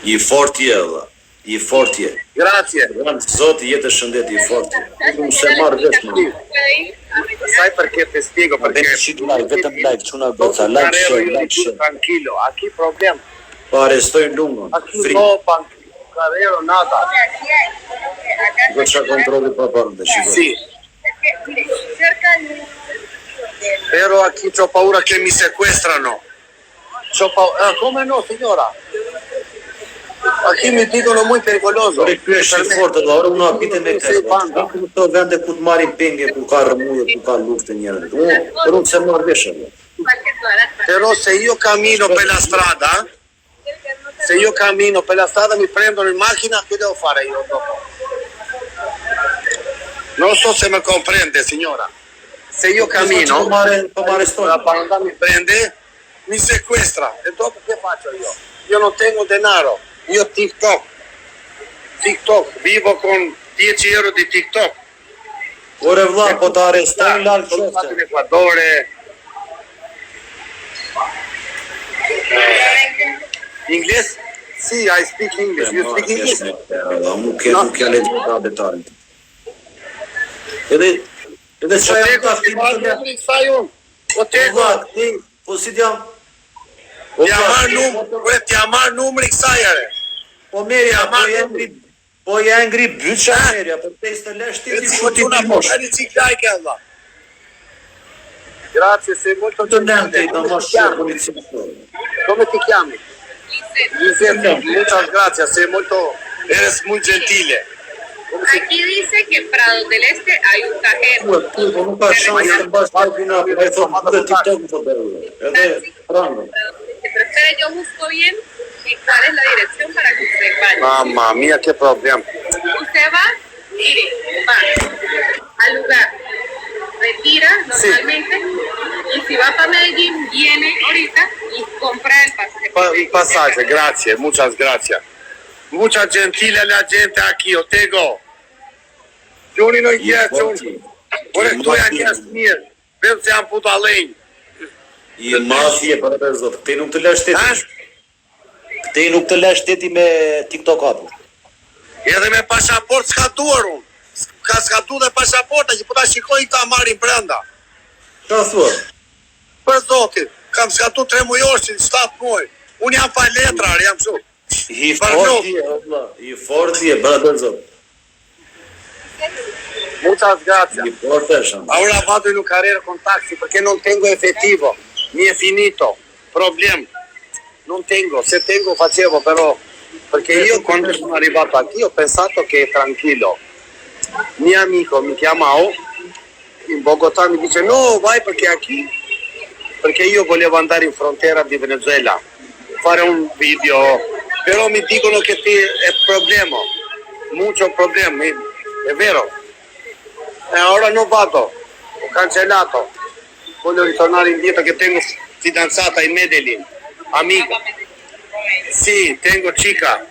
I fort je, valla. I fort je. Grazie. Zoti jetë shëndet i fort je. Unë se marrë vesh më. Sai perché ti spiego? Perché vetëm live, çuna goca, live share. Tranquillo, a chi problem? Po arrestojnë lungën. Free. No, Carrero, nada. Goca kontrolli pa parë, shikoj. Sì. Però aquí c'ho paura che mi sequestrano. C'ho paura. Come no, signora? Aquí mi dicono muy pericoloso. Ky është i fortë, ora unë apite me këtë. Këto vende ku të marrin penge, ku ka rrëmuje, ku ka luftë njerëz. Unë se marr vesh. Però se io cammino per la strada, mi prendono in macchina, che devo fare io dopo? Non so se mi comprende, signora. Se io cammino, la banda mi prende, mi sequestra. E dopo che faccio io? Io non tengo denaro. Io TikTok, vivo con 10 euro di TikTok. Ore vlla, po të arrestojnë larg qofte. In Ecuador. Inglese? Sì, I speak English. You speak English? Nuk ka lexuar detajt. Edhe çfarë ka fillim? Po si jam? Ti amar numri kësaj ere. Po ja ngri byçë merja, për 5 lesh ti una riciclare Allah. Grazie, sei molto gentile. Come ti chiami? Lisette, muchas gracias, eres muy gentile. Aquí dice que en Prado del Este hay un cajero. Pero espere, yo busco bien cuál es la dirección para que usted vaya. Mamma mia, qué problema. Usted va, mire, va al lugar, retira normalmente, y si va para Medellín, viene ahorita y compra el pasaje. Il pasaje, grazie, muchas gracias. Mucha gentile la gente aquí, Otego. Gjoni në gjesë, ore këto janë gjesë mirë, vetëm se janë puta lenjë. I mafje, për të zotë, këte nuk të lë shteti. Këte nuk të lë shteti me TikTok apu. Edhe me pasaport skatuar unë. Ka skatu dhe pasaporta, që po ta shikoj ta marrin brenda. Ka thua? Për zotit, kam skatu 3 mujoshin, 7 muj. Unë jam pa letrar, jam shumë. I forti e, për zotë. Muchas gracias. Ahora vado in un carrera con taxi perché non tengo effettivo. Mi è finito. Problem. Non tengo. Se tengo facevo però. Perché io quando sono arrivato qui ho pensato che è tranquillo. Mio amico mi chiamò in Bogotà, mi dice no, vai perché qui. Perché io volevo andare in frontiera di Venezuela. Fare un video. Però mi dicono che è problema. Mucho problema. È vero? E ora non vado, ho cancellato. Voglio ritornare indietro che tengo fidanzata in Medellin, amica. Sì, tengo chica.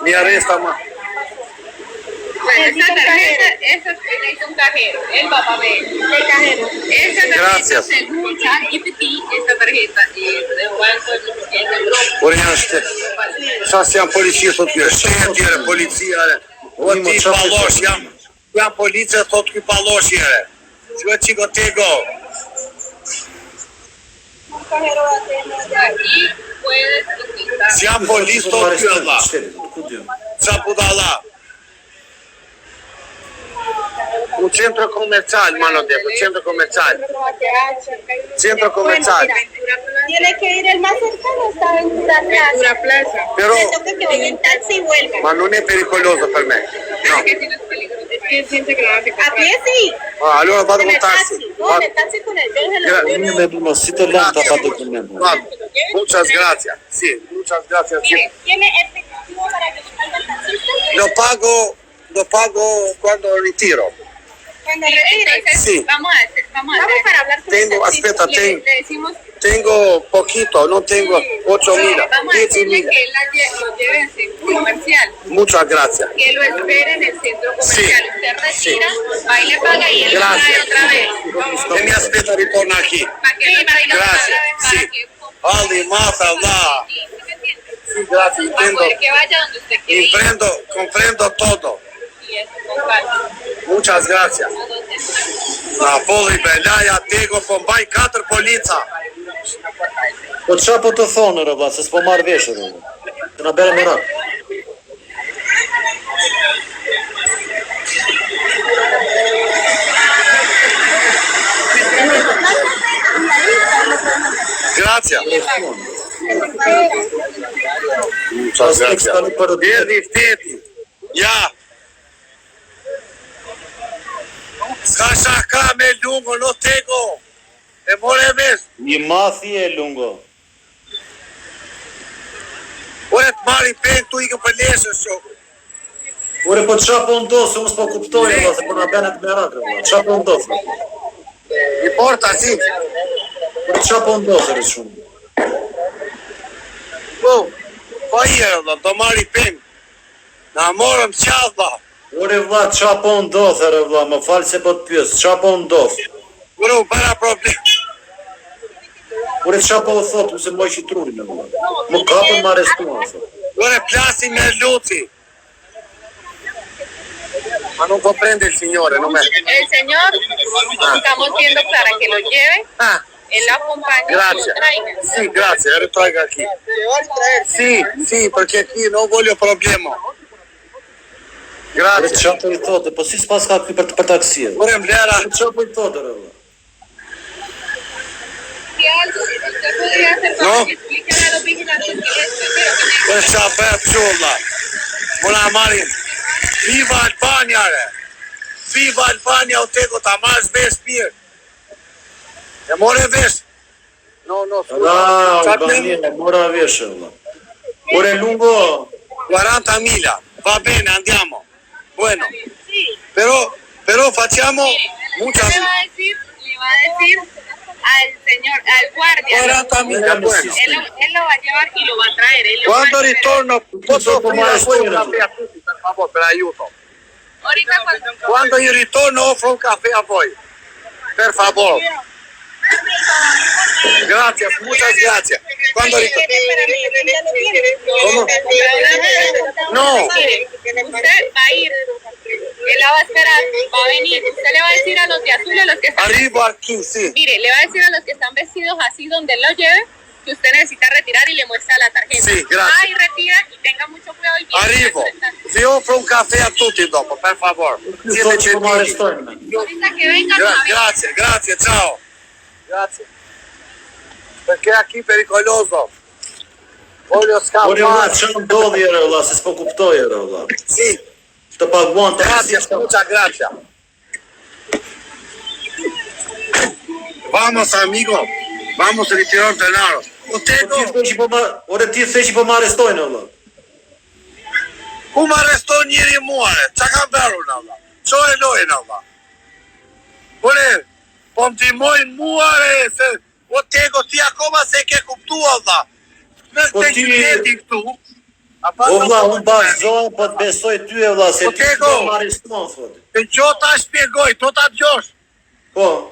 Mi arresta ma... Bueno, esta tarjeta, esa es un cajero, él va a ver. El cajero. Esa tarjeta Gracias. se escucha y ti esta tarjeta de banco de Oriente. Sa siamo policia sot kjo, shtetje, policia. O ti pallosh jam policia thot ky pallosh jere. Çuhet çiko tego. Aquí puedes utilizar. Siam polis thot ky Allah. Sa budalla. Un centro commerciale, mano detto, centro commerciale. Centro commerciale. Tiene que ir el más cercano, está Ventura Plaza. Però, Le toca que venga en taxi y vuelva. ma non è pericoloso per me. No. A pie sí. Ah, allora vado En con el taxi. taxi. No, en el taxi con el yo se lo Si të lënë të pa dokumento. Muchas gracias. Sí, muchas gracias. Sí. Mire, ¿tiene efectivo para que le pague el taxista? Lo pago cuando ritiro. Cuando retire. Sí. Vamos para hablar con el taxista. Aspetta, Le decimos, tengo poquito, no tengo 8.000, vamos a decirle 10.000. que él lo lleve al centro comercial, Muchas gracias. que lo espere en el centro comercial. Sí. Usted retira, va y le paga y él lo trae Gracias. otra vez. E mi aspetta ritorno aquí. Para que no Gracias. para Sí. que Ali, mata, Allah. Sí, gracias, entiendo. Que vaya donde usted quiere ir. Comprendo todo. Y eso, con calma. Muchas gracias. Na polli Belaja Tego po mbaj 4 polica. Po çfarë po të thonë rëva, se s'po marrë vesh rëva. Të na bere me rak. Gracias. Muchas gracias. Erdi shteti. Ja. Ska shaka me lungo, no tego. E more vesh. Një mathi e lungo. Ore të marri peng tu i ke për leshe shokë. Ore, po çfarë po ndosë, unë s'po kuptoj rëva, se po na benet me rak rëva. Çfarë po ndosë? I porta si. Po çfarë po ndosë rë shumë? Po i erë, do marri peng. Na morëm qadha. Ore vlla, çfarë po ndosë rë vlla, më falë se po të pyes, çfarë po ndosë? Ore u para problem. Ore çfarë po thotë, se më i trurin në vlla. Më kapën më arrestuan. Ore plasi me Luci. Ma non comprende il signore, no me. El señor, estamos viendo para que lo lleve. Él lo acompaña y lo Grazie. traiga. Sì, grazie, ritraiga aquí. Sì, perché qui non voglio problema. Ore Grazie. çfarë po i thotë, po si s'pas ka ky për taksi. Ore mblera, Çfarë po i thotë rëva? Si algo que usted podría hacer para No. que explique a los vigilantes que es primero que me ore qa për pëshulla. Mona marim. Viva Albania, re. Viva Albania, o tego, ta marrës vesh mirë. E more vesh. No, Ah, scusa. Albania, mora vesh rëva. Ore lungo, 40.000, va bene, andiamo. Bueno, pero facciamo muchas... le va a decir al señor, al guardia. 40.000, bueno. Él lo va a llevar y lo va a traer. Él lo va a Quando traer. ritorno, posso offrire a voi un caffè a tutti, per favore, per aiuto. Ahorita cuando... Quando io ritorno offro un caffè a voi, per favore. Grazie, muchas gracias. Quando ritorno... ¿Cómo? No. Mire, usted va a ir, él la va a esperar, va a venir, usted le va a decir a los de azul, a los que están... Arrivo aquí, sì. Mire, le va a decir a los que están vestidos así donde él lo lleve, que usted necesita retirar y le muestra la tarjeta. Sí, gracias. Va y retira y tenga mucho cuidado y viene. Arrivo. Vi offro un caffè a tutti dopo, per favore. thotë Siete që po më gentili. arrestojnë. Ahorita que venga, no Grazie, ciao. Grazie. Perché è qui pericoloso. Voglio Ore vlla, scappare. çfarë ndodhi rëva, se s'po kuptoj rëva. Sì, Të paguan grazie, taksi. muchas gracias. Vamos, amigo. Vamos a retirar denaro. Ore ti the që po më arrestojnë vlla. Ku më arreston njëri muare? Qa kam veru në vla? Qo e lojnë vla? Ore, po më timojnë muare, se o tego ti akoma se ke kuptua vla. Në Po të ti- qyteti këtu. O vlla, unë bashkëzohem, po të besoj ty e vlla, se Po ti tego. po më arreston, thotë. Të gjo ta shpjegoj, to ta gjosh. Po,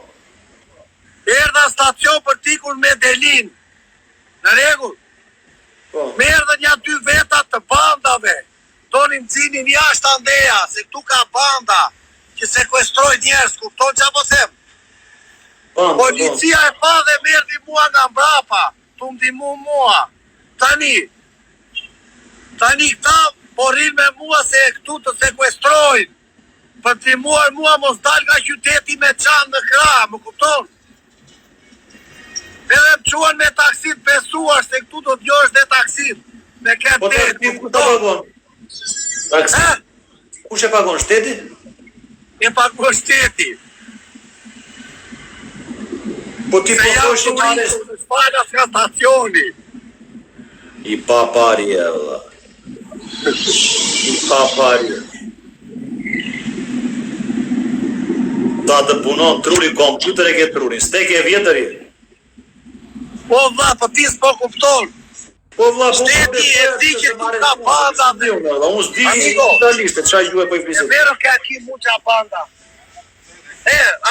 Erdha stacion për tikur me Delin. Në regull, po. me erdhën ja 2 vetat të bandave. Donin cinin jashtë andeja, se këtu ka banda që sekuestroj njerës, kupton që po them? Po, Policia e pa dhe merdi mua nga mbrapa, tu ndimu mua. Tani këta po rrinë me mua se këtu të sekuestrojnë. Për ndimuar mua mos dal nga qyteti me qanë në krah, më kupton? Edhe më quan me taksit besuar, se këtu do t'josh dhe taksit. Me këtë Po të ti ku të pagon? Taksi. Ha? Kush e pagon, shteti? E pagon shteti. Po ti Se po jam thosh që të rritur në spalas nga stacioni. I pa pari e vlla. I pa pari. Ta të punon truri, kompjuter e ke trurin, steke e vjetëri. Po vlla, po ti s'po kupton. Po vlla, po Shteti e di që tu ka banda dhe. Unë s'di Amigo. italisht, çfarë ju e po i È flisit. vero che aquí mucha banda.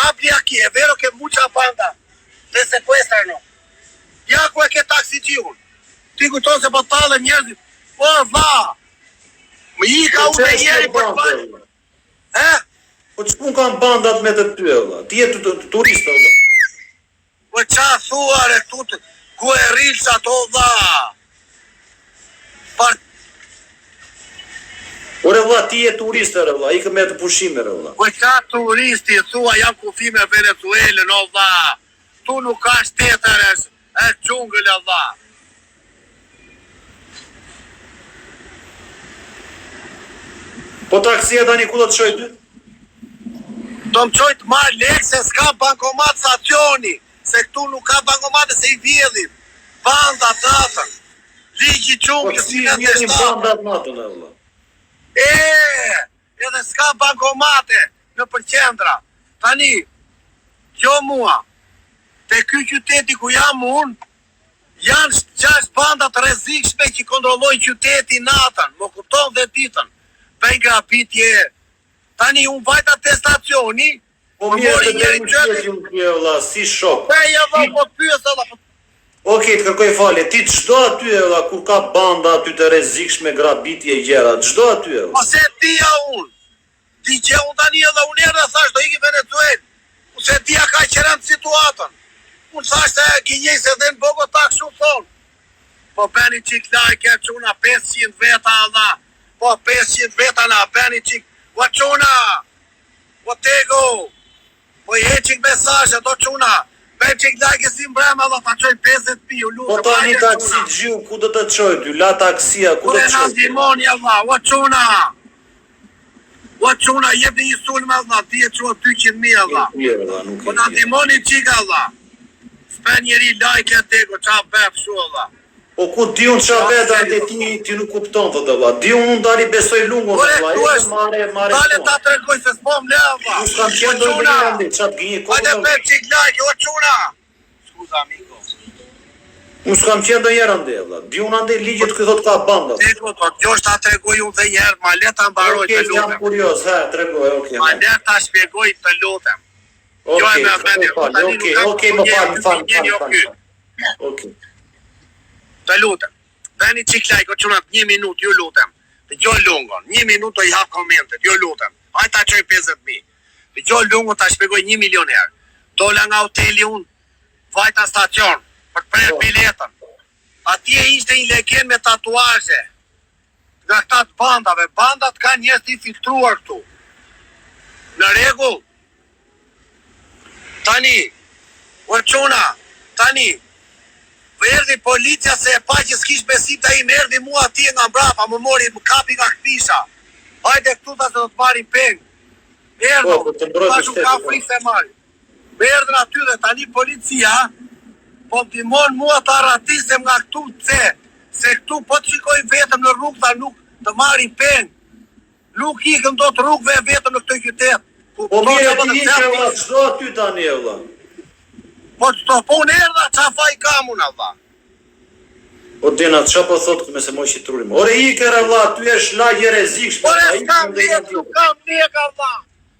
Habli aquí, è vero che mucha banda te secuestrano. Ja ku e ke taksiqiun. ti kujton se po tallen njerëzit. Po vlla. Më ika unë e jeri për të bërë. Po që pun kanë bandat me të ty, valla? Ti je turist, valla? Po qa thua, re, ku e rrilës ato, vlla? Ore, valla, ti je turist, re, valla? Ikë me të pushime, re, valla? Po qa turisti, thua, jam kufi me Venezuelën, o, vlla? Tu nuk ka shtetër e qungëll, vlla? Po taksia tani ku do të shoj ty? Do më qoj të marrë lekë se s'ka bankomat stacioni, se këtu nuk ka bankomate se i vjedhin. Bandat natën. Ligji qungë, Po si vjedhin bandat natën, valla? Edhe s'ka bankomate në përqendra. Tani, kjo mua, te ky qyteti ku jam unë, janë 6 bandat rrezikshme që kontrollojnë qytetin natën, më kupton dhe ditën. Për grabitje. Tani unë vajta te stacioni, po mirë të dhe më shqetim kjo, valla, si shok. Peja dhe po të pyës edhe. Okej, të kërkoj falje, ti çdo aty, valla, kur ka banda aty të rrezikshme, grabitje, gjëra, çdo aty, valla. Po se dia unë. Ti që unë tani edhe unë erë dhe thash, do iki Venezuelë. Se dia ka qërën situatën. Unë thash të gjinjej se dhe në Bogota kështu thonë. Po beni qik lajke, quna 500 veta, Allah. Po 500 veta na beni qik. Po quna. Po tego. Po heqik mesajë, do quna. Ben qik lajke si mbrema, Allah, ta qoj 50.000 u lutë. Po tani taksi gjiu, ku do të qoj ty? La taksia, ku do të qoj? Kure na dimoni, Allah, o quna. O quna, jebni një sulme, Allah, ti e qua 200.000, Allah. Po na dimoni qika, Allah. S'pe njeri lajke tego, qa bef shu, Allah. Po ku di unë qa veda dhe ti nuk kupton, thot Allah. Di unë ndari besoj lungon, Allah. Mare, dale ta tregoj se s'pom le, Allah. Nuk kam qenë do në gjende, qatë gjinje, hajde pe qik lajke, o quna. Skuza, amigo. Unë s'kam qenë do njerë ande, Allah. Di unë ande ligjet këtë thot ka banda. Tego, to t'gjosh ta tregoj unë dhe njerë, ma le ta mbaroj të lutem. Jam kurios, tregoj, okej. Ma le ta shpjegoj të lutem. Okej, më falë. Të lutem. Beni qik lajko qunat 1 minut, ju lutem. Të gjo lungon, 1 minut të i hap komentet, ju lutem. Hajta qoj 50.000. Të gjo lungon të shpegoj 1 milioner. Dola nga hoteli unë, vajta stacion, për të prerë biletën. Atje ishte një legen me tatuaje. Nga këta të bandave, bandat ka njës të i filtruar këtu. Në regull. Tani, o quna, tani, erdi policia se e pa që s'kish besim të i më erdi mua atje nga mbrapa, më mori, më kapi nga këpisha. Hajde këtu ta se do të marim peng. Erdo, ta shumë ka fri se marim. Më erdin aty dhe tani policia, po timon mua të arratisem nga këtu se këtu po të shikoj vetëm në rrugë, ta nuk të marim peng. Nuk ikën do të rrugëve vetëm në këtë qytet. Po mire ti ikë, qdo aty tani, valla. Po të topon erda, qa fa i kam unë, Allah. O dena, qa po thotë me se moj që trurim? Ore i kërë, Allah, ty e shlagje rezikshme. Ore, s'kam lek, Allah.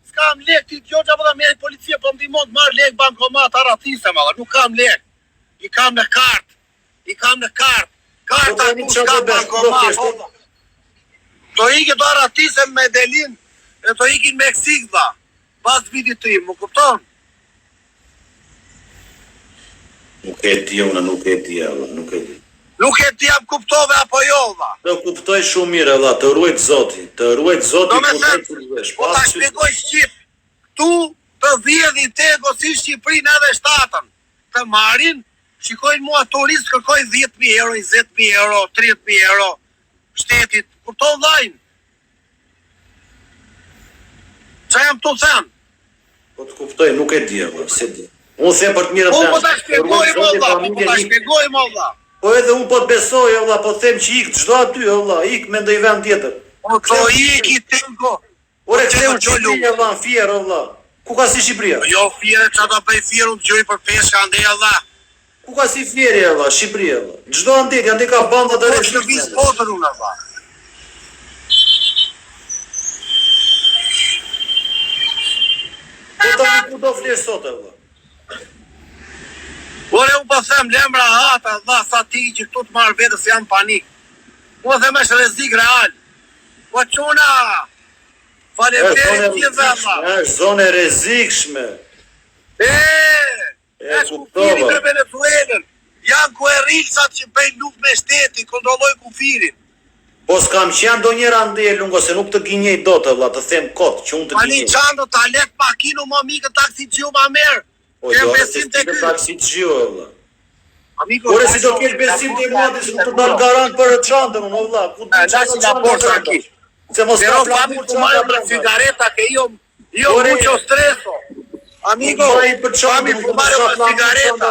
S'kam lek, ti t'jo që përda meri policia, po m'dimon të marrë lek bankomat, aratisem, Allah. Nuk kam lek. I kam në kartë. Karta ku s'ka bankomat. Do iki do aratisem me Delin, e do iki në Meksik, dha. Pas vidit të im, më kupton? Nuk e di, unë nuk e di, Allah, nuk e di. Nuk e di, jam kuptove apo jo, dha. Të kuptoj shumë mirë, Allah, të ruajt Zoti, Do me thënë, po ta shpjegoj Shqip, tu të vjedhin tego si Shqiprin edhe shtatën, të marin, shikojnë mua turist, kërkoj 10.000 euro, 20.000 euro, 30.000 euro, shtetit, kupton dhajnë. Qa jam të thënë? Po të kuptoj, nuk e di, Allah, se di. Unë se për të mirë të Po ta shpjegoj, Allah. Po edhe unë po të besoj, Allah, po them që ikë gjdo aty, Allah, ikë me ndoj vend tjetër. Po të iki tengo. Ore, këte unë Shqipëri, Allah, në fjerë, Allah. Ku ka si Shqipëria? Jo fjerë, që do bëj fjerë, unë të gjoj për peshka, ndej, Allah. Ku ka si fjerë, Allah, Shqipëri, Allah. Gjdo andit, janë ka banda të reshtë. Po të visë potër unë, Allah. Po të një ku do flerë sot, Allah. Ore, unë po them, lemra hata, dha, sa ti që këtu të marrë vetë se jam panik. Po them është rrezik real. Po çuna, faleminderit ti vëlla. Është zonë e rrezikshme. Është kufiri për Venezuelën. Janë kuerilsat që bëjnë luftë me shtetin, kontrolloj kufirin. Po s'kam qenë ndonjëra ndje lungo se nuk të gënjej dot vëlla, të them kot që unë të Tani gënjej. çando ta let makinu më mikë taksi xiu më merr. Po jo, se ti të taksi xhiu vëlla. Amigo, Ore si do kesh besim te moti se nuk të dal garant për çantën unë vëlla. Ku të lasci la porta aquí. Se mos Però ka fammi fumare una sigaretta che io mucho stresso. Amigo, fammi fumare una sigaretta.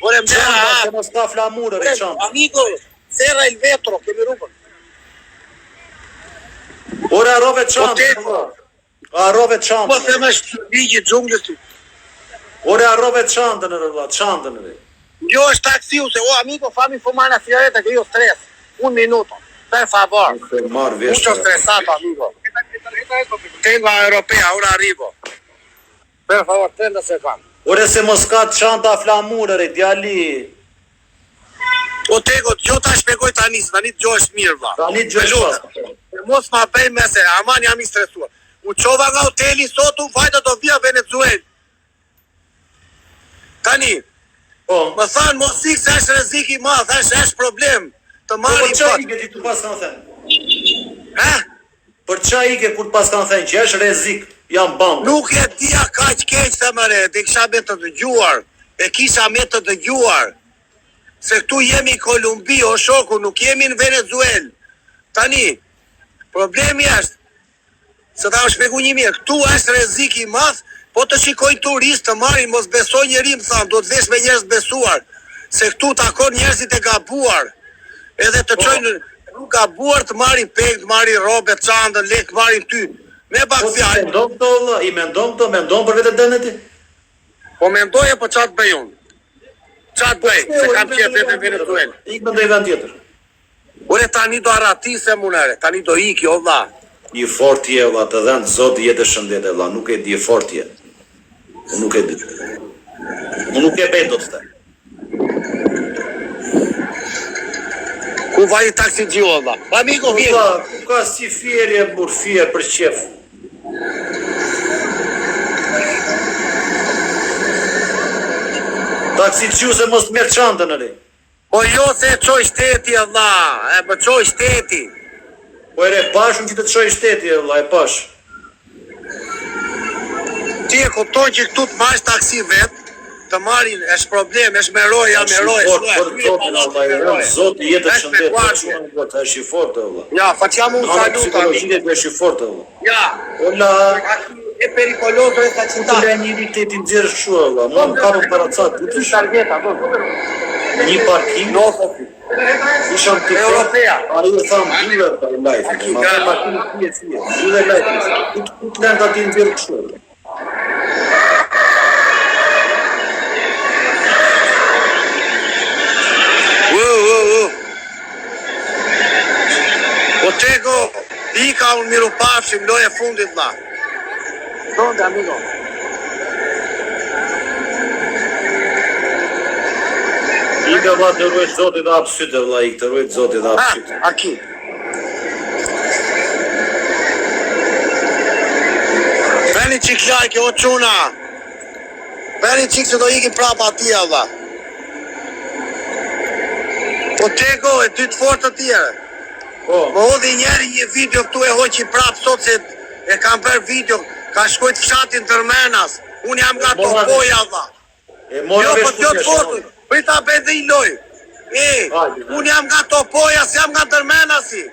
Ore mera, se mos ka flamurë në çantë. amigo, serra il vetro che mi rubano. Ore harrove çantën. Harrove Po çantën. them është ligji i xhunglës. Ore harrove çantën vëlla, çantën e. Io është taksiu se amigo, fammi fumare una sigaretta che io stress. Un minuto, per favor. Marr vesh. Mucho stressato, amigo. Tengo europea, ora arrivo. Per favor, 30 secondi. Ore se mos ka çanta flamurë djali. O tego, jo ta shpjegoj tani dëgjohesh mirë vlla. Tani dëgjohesh pas. Mos ma bëj mese, aman jam i stresuar. U çova nga hoteli sot, u vajta do vija Venezuelë. Tani, Po. më thanë mos ik se është rrezik i madh, është problem. Të Po marrin çfarë ike ti tu pas kanë thënë? Ha? Për çfarë ike kur pas kanë thënë që është rrezik, jam band. Nuk e dia kaq keq të mëre, dhe kisha me të dëgjuar. E kisha me të dëgjuar. Se këtu jemi në Kolumbi, o shoku, nuk jemi në Venezuelë. Tani, problemi është, se ta më shpjegu një mirë, këtu është rrezik i madh, po të shikojnë turistë të marrin, mos besoj njeri më thamë, do të vesh me njerëz besuar, se këtu takon njerëzit e gabuar, edhe të çojnë nuk gabuar të marrin peng, të marrin robe, çantën, lekë marrin ty, me pak fjalë. Mendon këto vëlla, i mendon për vetë dënë ti? Po mendoje, po çfarë të bëj unë? Çfarë të bëj, se kam qef vetë në Venezuelë. Ik mendoj vend tjetër. Ore tani do arratisem unare, tani do iki, o vlla. I fort je vëlla, të dhënë Zoti jetë shëndet vëlla, nuk e di fort je. Unë nuk e di. Unë nuk e bëj dot këtë. Ku vaj taksi gjiu, o vlla. Amigo, vjen. Vëlla, ku ka si fjerje burfie për qef. Taksi qiu se mos merr çantën ali. Po jo se e qoj shteti, o vlla, e më qoj shteti. Po ere pash unë që të të shoj shteti vëlla, e pash. Ti e kupton që këtu të marrësh taksi vet, të marrin, është problem, është me roje, ja me roje, Zoti jetë shëndet. Është i fortë vëlla. Ja, facciamo un saluto, amico. Është i fortë vëlla. Ja, Ola, è pericoloso questa città. të një rite ti nxjerrë shu vëlla. Mua më kapën para ca, du të Targhetta, një parking. no, Sofi. Isham të Europea. Ari e thamë gjyve për lajtë. Ma të makinë fije. Gjyve lajtë. Ku të lënë ati nxjerrë shu. O tego, ika unë miru pafshim, loje fundit vlla. Donde, amigo? I ka vla të ruajt Zotit dhe apsyte vla, i të ruajt Zotit dhe apsyte. Aqui. Veni qik lajke, o quna. Veni qik se do ikin prapa atia vlla. O tego, e dy të fort të tjere. Po, Më hodhi njeri një video këtu e hoqi prap sot se e kam bërë video, ka shkojt fshatin Tërmenas, unë jam nga Topoja vlla. e mora Jo, po vesh t'jo të fortë, prita bëjtë i loj. Unë jam nga Topoja, si jam nga Tërmenasi.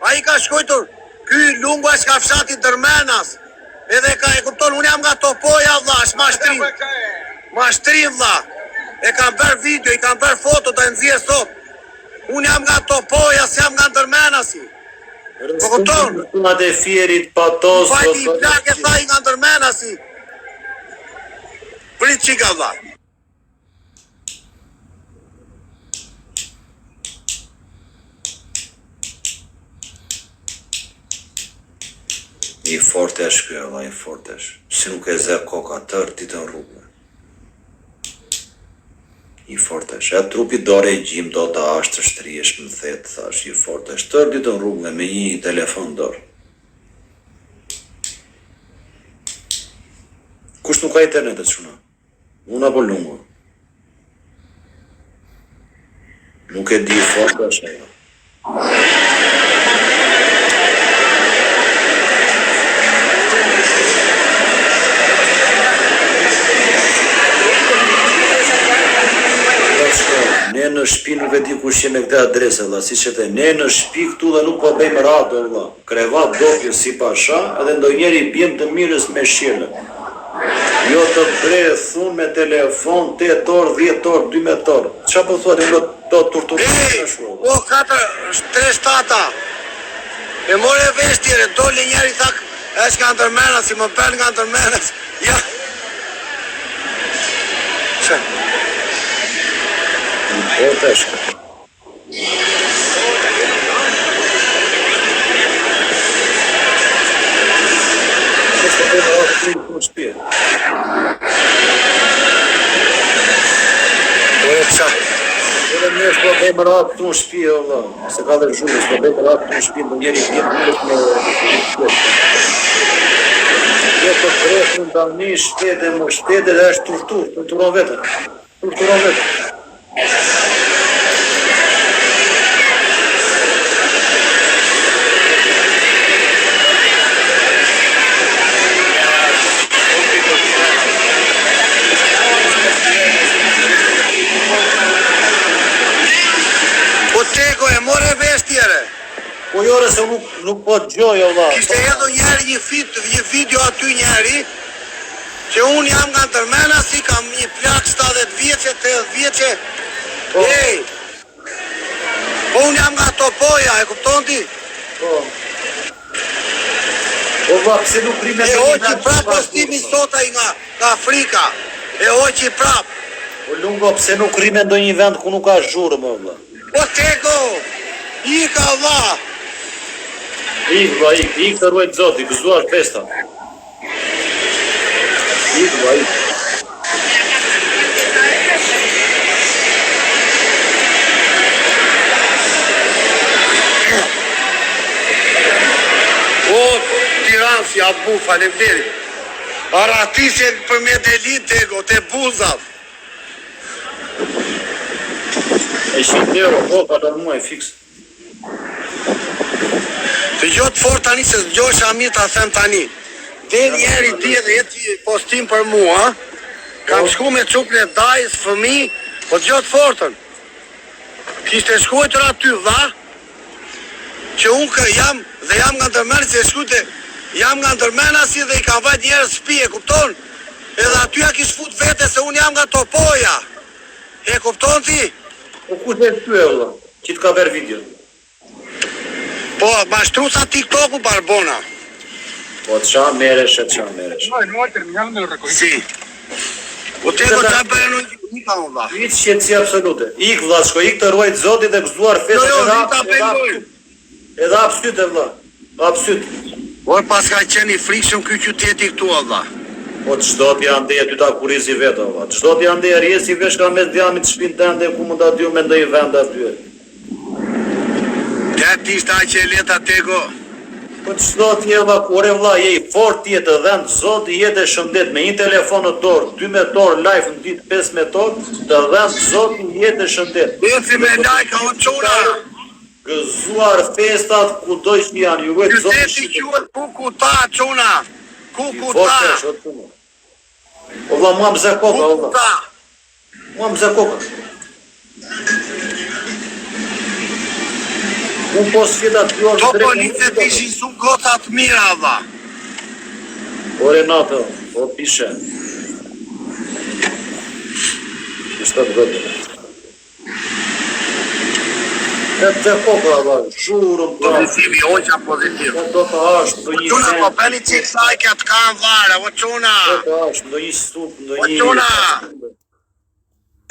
A i ka shkojtur, ky lungu është ka fshati Tërmenas. Edhe ka e kupton, unë jam nga Topoja vlla, është mashtrim. Mashtrim vlla. E kam bërë video, i kam bërë foto të nëzje sot. Unë jam nga Topoja, si jam nga Tërmenasi. Po kupton? Nga dhe fjerit, patos, Vajti i plak e tha i nga Tërmenasi. Prit qika vlla. I fortesh kjo, valla, i fortesh. Si nuk e zë koka tërë ditën rrugë. I fortesh, e trupi dore i gjim do të ashtë të shtriesh më thetë, thash, i fortesh, tërë ditë në rrugë me një telefon dorë. Kush nuk ka internetet shuna? Unë apo lungu? Nuk e di i fortesh e jo. Ne në shtëpi nuk e di kush je me këtë adresë, valla, si që the, ne në shtëpi këtu dhe nuk po bëjmë radhë, valla. Krevat dopje si pasha, edhe ndonjëri bjem të mirës me shirë. Jo të brethun me telefon 8 orë, 10 orë, 12 orë. Qa po thotë, do të turturë në shumë? O, 4-3-7, e more vesh tjere, dole njeri thak, esh nga ndërmena, si më bel nga ndërmena, ja. Që? Fortesh. Ne s'po bëjmë ratë të në shpi, Allah, se ka dhe zhumë, s'po bëjmë ratë të në shpi, në njeri pjetë njërët me jetë të kërëfën të një shtete, më shtete dhe është turturon vetën, turturon vetën. Tego e more vesh tjere. Po jore se nuk po të gjoj, Allah. Kishte edhe njeri një video aty njeri, që unë jam nga ndërmena, si kam një plak 70 vjeqe, 80 vjeqe. Ej, po unë jam nga Topoja, e kupton ti? Po. O, va, pse nuk rime... E hoqi prap postimi sotaj nga Afrika. E hoqi prap. O, lungo, pse nuk rime ndo një vend ku nuk ka zhurë, më, Allah. O, tego, ika, Allah. Ik të ruajt zoti, gëzuar festa. Ik. O, Tiran si abu, faleminderit. Aratisje për me delit, tego, te buzat. E 100 euro, po, ka të muaj, fix. Të gjotë fort tani se s'gjosha mirë ta them tani. Dhe njeri di edhe jeti postim për mua, kam shku me çupën e dajës, fëmi, po të gjotë fortën. Kishte shkuetur aty dha, që unë jam nga ndërmena, se shkute, jam nga ndërmena si dhe i ka vajt njerës shtëpi, e kupton? Edhe aty ja kish fut vete se unë jam nga Topoja. E kupton ti? Po ku të ty e vëlla, që të ka ver video? Po, mashtrusa TikTok-u Barbona. Po të qa meresh. No, al terminar me lo recogí. Si. Po tego qa bërë në një ka më dha. Ik shqetësi absolute. Ik vëlla, shko, ik të ruajt zoti dhe gëzuar festa. Jo, rita bëjmë. Edhe apsyt e vëlla, apsyt. Por pas ka qenë i frikshëm ky qyteti këtu, Allah. Po të qdo t'ja ndeje ty ta kurizi vetë, vëlla. Qdo t'ja ndeje rjesi vesh ka mes djamit shpin të ndë ku më da t'ju me ndëj vend aty. Ja t'ishta që e leta tego. Po të qdo t'je kore vëlla, je i fort jetë dhe në zoti jetë e shëndet me një telefon në dorë, 12 orë live në ditë 15 orë, të dhe në zoti jetë e shëndet. Deci me lajka o quna. Gëzuar festat ku dojsh janë, ju vetë zoti Qyteti quhet Kukuta, quna. Kukuta. Fortesh, o të punë. O vëlla, mua më zë koka, o vëlla. Kukuta. Mua më zë koka. Unë po s'fjeta të bjorë To policet ishin su gocat mira, dha. O Renato, o pishe. Ishtë të gëtë. E të koka, dha, shurëm të... Pozitivi, oqa pozitiv. Do të ashtë, do një Quna, po peni qik lajke të kanë vare, o quna. Do të ashtë, do një stup, do O një... quna.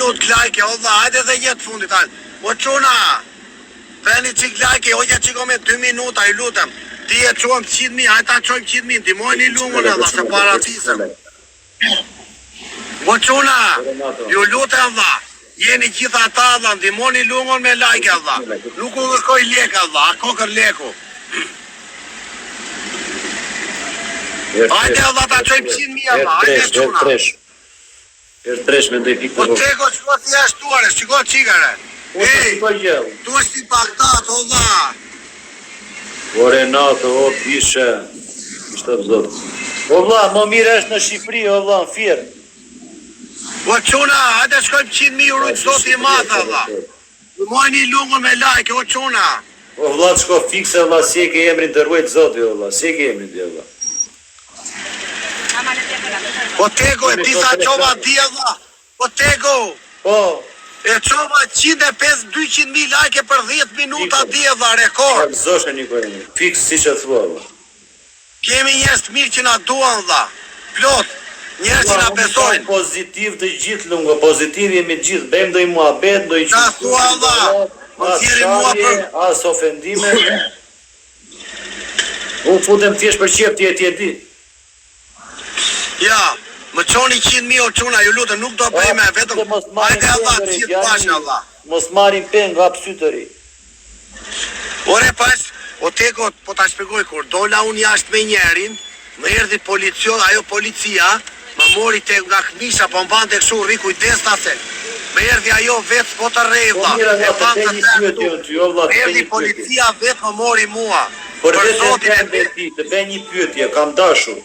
Lut lajke, o dha, hajde dhe jetë fundit, hajde. O quna. Peni qik lajke, oqa qiko me 2 minuta, i lutem. Ti e qohem 100.000, hajde ta qojmë 100.000, ti mojnë i lumën e dha, se paratisëm. O quna, ju lutem dha, Jeni gjitha ata Allah, ndihmoni lungon me like Allah. Nuk u kërkoj lek Allah, a kokër leku. Hajde Allah ta qojmë 100.000 Allah, hajde quna. Herë tresh me ndoj pikë Po të rogë. tego shko të jashtuare, shko qikare. Ej, tu është i Bagdad, Allah. O Renato, o pishe. Ishtë të zotë. O vla, më mire është në Shqipëri, o vla, në firë. Po quna, hajde shkojmë 100.000 euro të sot i matë, Allah. Mojni lungun me like, o quna. O vla, të shko fikse, vla, si e ke emrin të ruajt zotë, o vla, si e ke emrin të vla. Po tego, e disa qova di, Allah. Po tego, Po, e qova 150-200.000 like për 10 minuta di, Allah, rekord. zoshe një kojnë, fiks si që thua, vla. Kemi njerëz të mirë që na duan, Allah. Plot, njerëz që na besojnë. Pozitiv të gjithë lungo, pozitiv jemi gjithë, bëjmë doj muhabet, doj Na thua, Allah. Mos jeri mua për... as ofendime. Unë futem thjesht për qep ti e di. Ja, më qoni 100.000 o quna, ju lutem, nuk do bëjme, vetëm... Hajde, Allah, të gjithë bashkë, Allah. Mos marim pen nga psytëri. Ore pas, o tego, po ta shpjegoj kur dola unë jashtë me njerin, më erdhi policion, ajo policia, më mori te nga këmisha, po mbante kështu rri kujdes se. Më erdhi ajo vetë po të rrejvla. Më erdhi policia vetë më mori mua. Për vetën tende ti, të bëj një pyetje, kam dashur.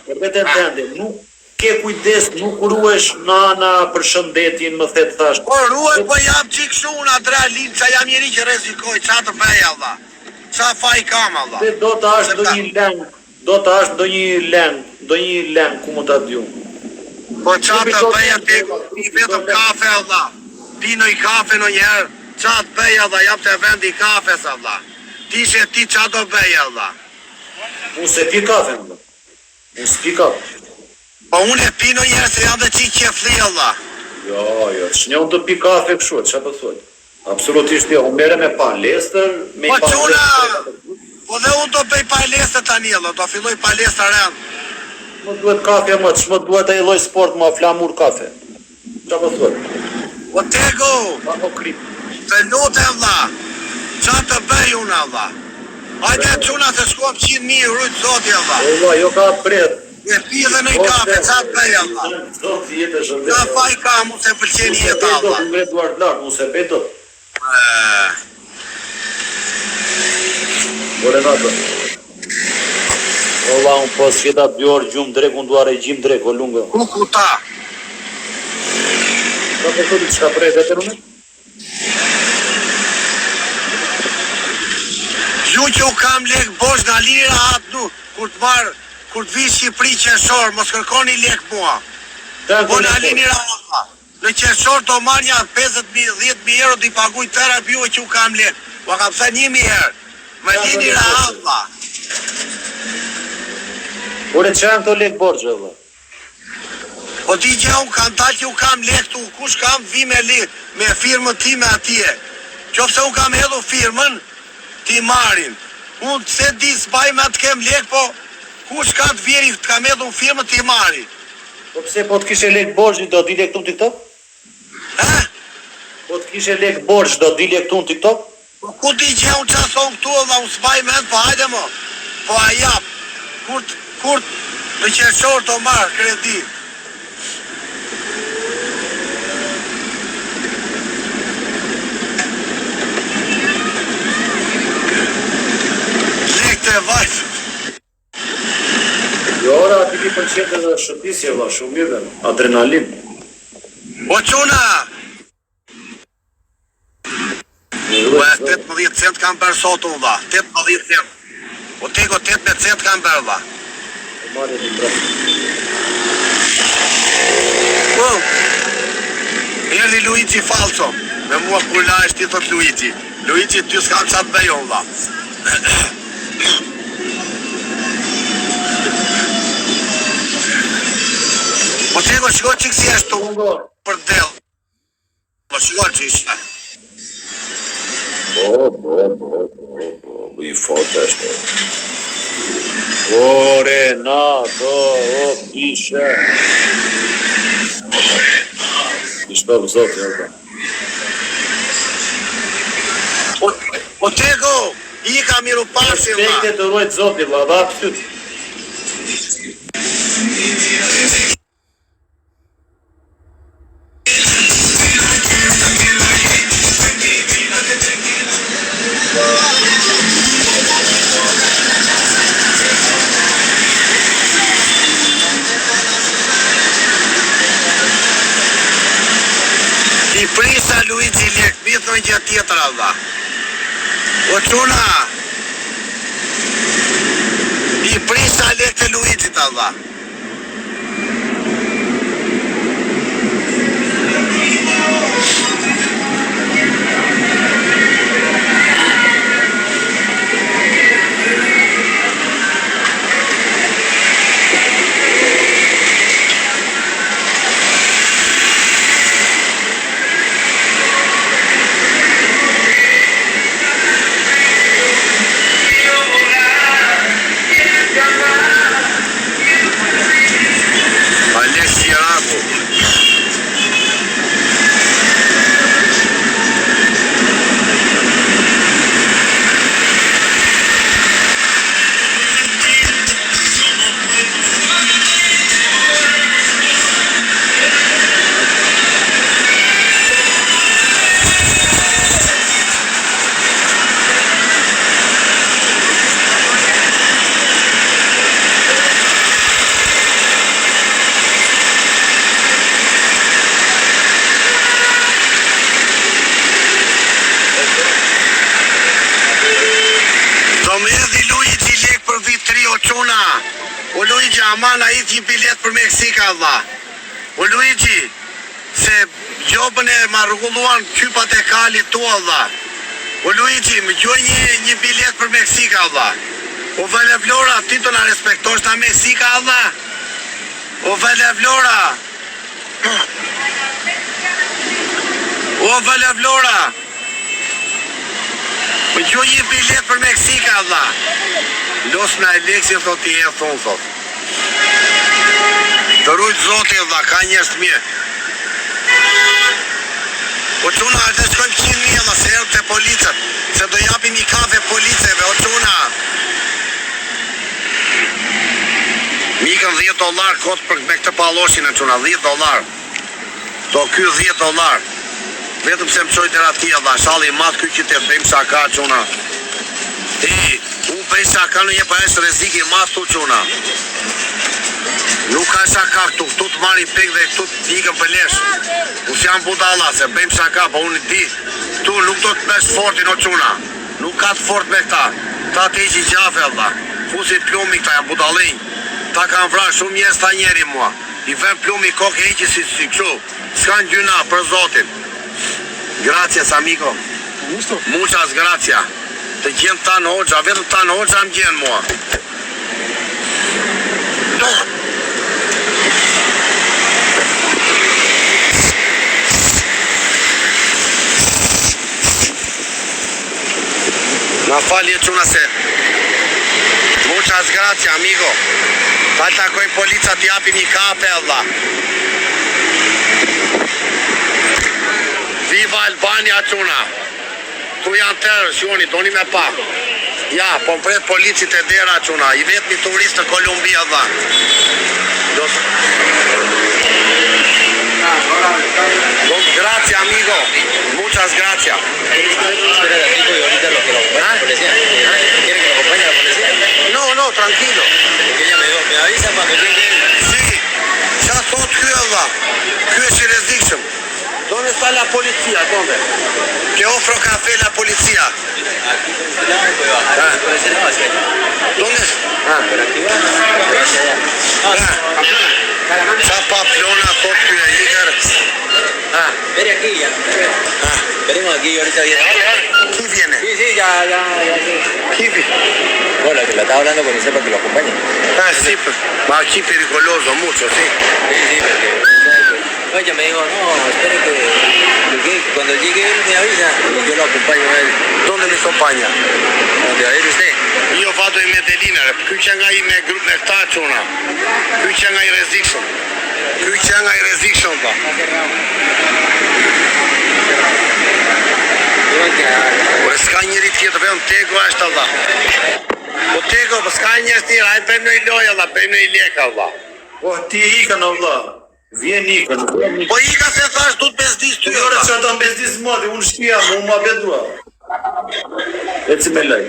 Për vetën tende, nuk ke kujdes, nuk ruesh nana për shëndetin, më the thash. Po ruaj, po jam qik shu unë adrenalin, qa jam njeri që rezikoj, qa të bëj, Allah. Qa faj kam, Allah. Do të ashtë do një leng, do të ashtë do një leng, ku më të djum. Po qa të bëj atë, pi vetëm kafe, Allah. Pinoj kafe në njerë, qa të bëj, Allah, jam të vendi kafes, Allah. Ti që ti qa do bëj, Allah. Unë se pi kafe, Allah. Unë s'pi kafe. Po unë e pi në njerë se jam dhe qik qefli, Allah. Jo, që të pi kafe këshu, që po thot? Absolutisht jo, unë mere me palestër, me po quna, po dhe unë do bëj palestër tani, Allah, do filloj palestër rëndë. Më duhet kafe më, që më duhet e loj sport më flamur kafe. Që po thot? Po tego, të lutem, Allah, qa të bëj unë, Allah. Hajde quna se shkom 100.000 rujtë zoti, Allah. Allah, jo ka bret. E pi dhe në i kafe, qa të bëj, Allah. Zoti jetë shëndet. Qa faj ka, mu se pëlqen jetë, Allah. Mu se duar të lartë, mu se beto. Po Renato. Allah, unë pas qeta 2 orë gjumë drek, unë duar e gjimë drek, o lungë. Ku ta? Ka përshoti që ka prej dhe të rëmë? Ju që u kam lek bosh nga lira atë nuk, kur të marë, kur të vi Shqipëri qeshor, mos kërkoni lek mua. Po në lini raha. Në qeshor të marrë një 50.000-10.000 euro t'i paguj terapi ju që u kam lek. Po kam thënë 1.000 herë. Më lini raha. Ore që janë këto lek borgjë, dhe? Po ti që unë kam talë që u kam lek tu, kush kam vi me lek, me firmën ti me atje. Qofse unë kam hedhu firmën, ti marin. Unë se di s'baj me të kem lek, po kush ka të vjeri të kam hedhu firmën ti mari. Po pse po të kishe lek borgjë, do di lek tu në TikTok? Po të kishe lek borgjë, do di lek tu në TikTok? Po ku ti që unë qason këtu dhe unë s'baj me po hajde mo. Po a jap, kur në qeshor të marë kredi. Lek të vajtë. Jo, ora, ati ki përqete dhe shëtisje, vla, shumë mirë, adrenalin. O quna! 18 cent kam bërë sot unë dha, 18 cent. O tego 18 cent kam bërë dha. Erdi Luigi Falco, me mua kur la është ti thot Luigi. Luigi ty s'kam qatë bëjo unë dha. Po tego shko qik si është tu për del. Po shko që ishte. I foto është. O Renato, o pishe. I shpëvë zotë, Luigia miru pasi, valla. Respekte të ruajt Zoti, valla, dha pyet. I prisa Luigi lek, bit në gjë tjetër Allah. O çuna. I prisa lek të Luigit Allah. O Luigi, aman a itë një bilet për Meksika, Allah. O Luigi, se gjobën e ma rrugulluan kypat e kalit tu, Allah. O Luigi, më gjoj një bilet për Meksika, Allah. O Vele Vlora, ti të na respektosh na Meksika, Allah. O Vele Vlora. O Vele Vlora. Më gjoj një bilet për Meksika, Allah. Los na Aleksi, thot i e thonë, thot. Të rujtë Zoti, Allah, ka njerëz të mirë. O çuna, të shkojmë 100.000, Allah, se erë të policët, se do japim një kafe policëve, o çuna. Mikën $10 kot për me këtë palloshin e çuna, $10. To ky $10. Vetëm se më çoj deri atij, Allah, shalli i madh ky qytet, bëjmë sa ka çuna. Unë bëj sa ka në një përës reziki ma të quna. Nuk ka sa ka këtu të marri pek dhe këtu të ikën për lesh. Unë si jam budalla se bëjmë sa ka, po unë di. Tu nuk do të besh fortin o quna. Nuk ka të fort me këta. Ta të eqi gjafe, Allah. Fusit plumi këta, jam budalin. Ta kanë vra shumë njerëz ta njeri mua. I ven plumi kokë e eqi si këshu. S'kan gjyna për Zotin. Gracias, amigo. Muchas gracias. Të gjenë tanë hoxha, vetëm tanë hoxha më gjenë mua. Na falje çuna se. Muchas gracias, amigo. Ta takojnë polica të japim një kafe, Allah. Viva Albania, çuna. Tu janë tërë, shoni, doni me pa. Ja, po më pret policit e dera, çuna. I vetë një turist të Kolumbia, dha. Grazie, amigo. Muchas gracias. No, tranquilo. Me avisa cuando llegue. Sí, ya thot ky, Allah. Ky është i rrezikshëm. ¿Dónde está la policía? ¿Dónde? Te ofro café la policía. Aquí por este lado puede bajar. Por ese lado hacia allá. ¿Dónde? Por aquí va. Por hacia allá. Chapa plona, thot ky e ikër. Ven aquí ya. Venimos aquí ahorita viene. Qui viene? Sí, ya. Qui viene? Hola, que la estaba hablando con usted para que lo acompañe. Sí, ma aquí pericoloso mucho, sí. Sí, porque... Ella me dijo, no, espere que cuando llegue él me avisa y yo lo acompaño a él. ¿Dónde me acompaña? ¿Dónde va a ir usted? Io vado in Medellina, ky që nga i me grup me këta çuna. Ky që nga i rrezikshëm. Ky që nga I rrezikshëm po. Por s'ka njëri tjetër vetëm Tego është Allah. Po Tego, po s'ka njerëz tjerë, ai bëjmë në lojë Allah, bëjmë në lekë Allah. Po ti ikën Allah. Vjen ikën. Po ika se thash du të bezdis ty. Ora çfarë do bezdis mua, unë shtëpia, unë ma bedua. Eci me laj.